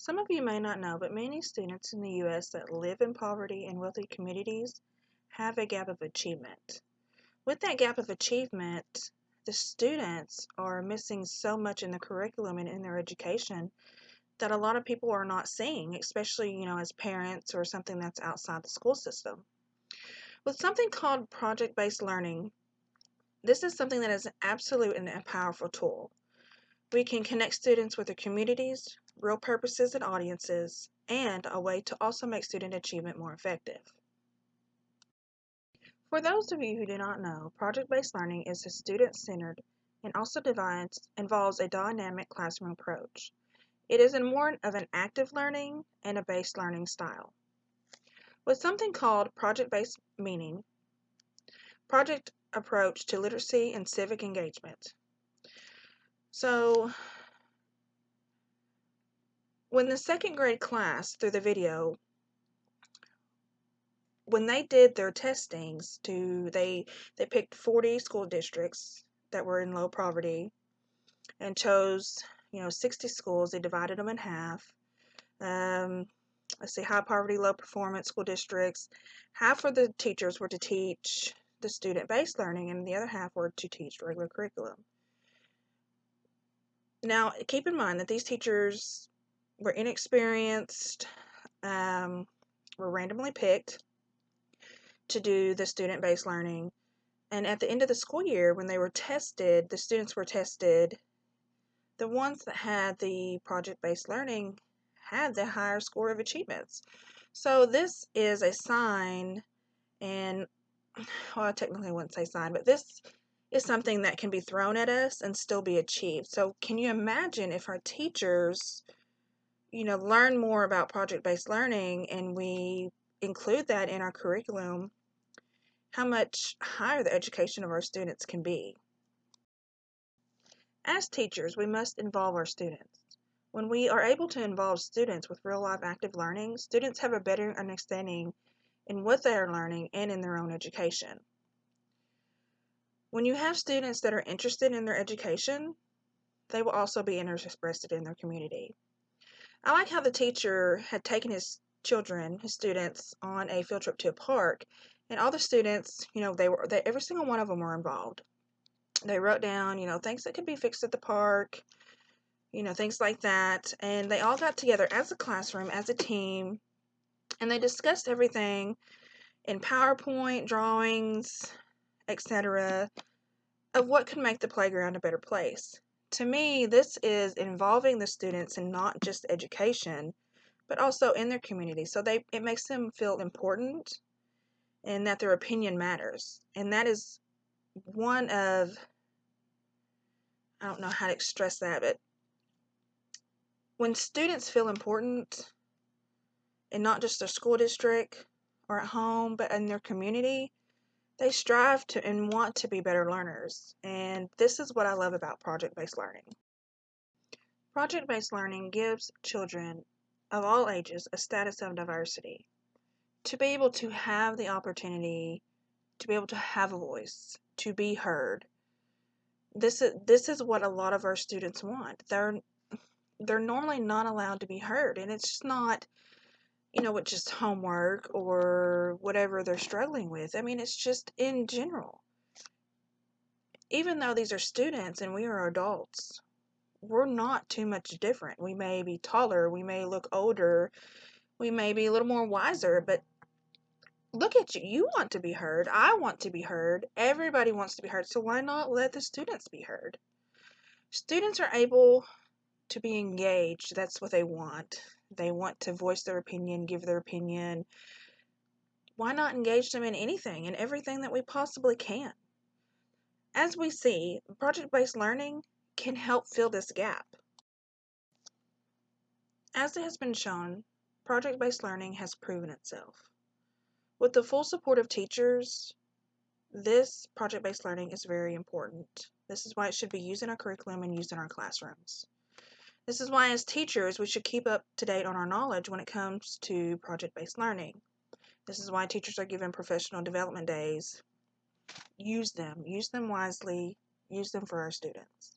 Some of you may not know, but many students in the U.S. that live in poverty and wealthy communities have a gap of achievement. With that gap of achievement, the students are missing so much in the curriculum and in their education that a lot of people are not seeing, especially, as parents or something that's outside the school system. With something called project-based learning, this is something that is an absolute and a powerful tool. We can connect students with their communities, real purposes and audiences, and a way to also make student achievement more effective. For those of you who do not know, project-based learning is a student-centered and also involves a dynamic classroom approach. It is more of an active learning and a based learning style. With something called project-based meaning, project approach to literacy and civic engagement. So, when the second grade class, through the video, when they did their testings, they picked 40 school districts that were in low poverty and chose 60 schools. They divided them in half. Let's see, high poverty, low performance school districts. Half of the teachers were to teach the student-based learning, and the other half were to teach regular curriculum. Now, keep in mind that these teachers were inexperienced, were randomly picked to do the student-based learning. And at the end of the school year, when they were tested, the students were tested. The ones that had the project-based learning had the higher score of achievements. So this is a sign, and well, I technically wouldn't say sign, but this is something that can be thrown at us and still be achieved. So can you imagine if our teachers, learn more about project-based learning and we include that in our curriculum, how much higher the education of our students can be. As teachers, we must involve our students. When we are able to involve students with real-life active learning, students have a better understanding in what they are learning and in their own education. When you have students that are interested in their education, they will also be interested in their community. I like how the teacher had taken his students, on a field trip to a park, and all the students, every single one of them were involved. They wrote down, things that could be fixed at the park, things like that, and they all got together as a classroom, as a team, and they discussed everything in PowerPoint, drawings, etc., of what could make the playground a better place. To me, this is involving the students in not just education, but also in their community. So it makes them feel important and that their opinion matters. And that is one of, I don't know how to express that, but when students feel important in not just their school district or at home, but in their community, they strive to and want to be better learners. And this is what I love about project-based learning. Project-based learning gives children of all ages a status of diversity, to be able to have the opportunity to be able to have a voice, to be heard. This is what a lot of our students want. They're normally not allowed to be heard, and it's just not, with just homework or whatever they're struggling with. I mean, it's just in general. Even though these are students and we are adults, we're not too much different. We may be taller, we may look older, we may be a little more wiser, but look at you. You want to be heard. I want to be heard. Everybody wants to be heard. So why not let the students be heard? Students are able to be engaged. That's what they want. They want to voice their opinion, give their opinion. Why not engage them in anything and everything that we possibly can? As we see, project-based learning can help fill this gap. As it has been shown, project-based learning has proven itself. With the full support of teachers, this project-based learning is very important. This is why it should be used in our curriculum and used in our classrooms. This is why as teachers we should keep up to date on our knowledge when it comes to project-based learning. This is why teachers are given professional development days. Use them wisely, use them for our students.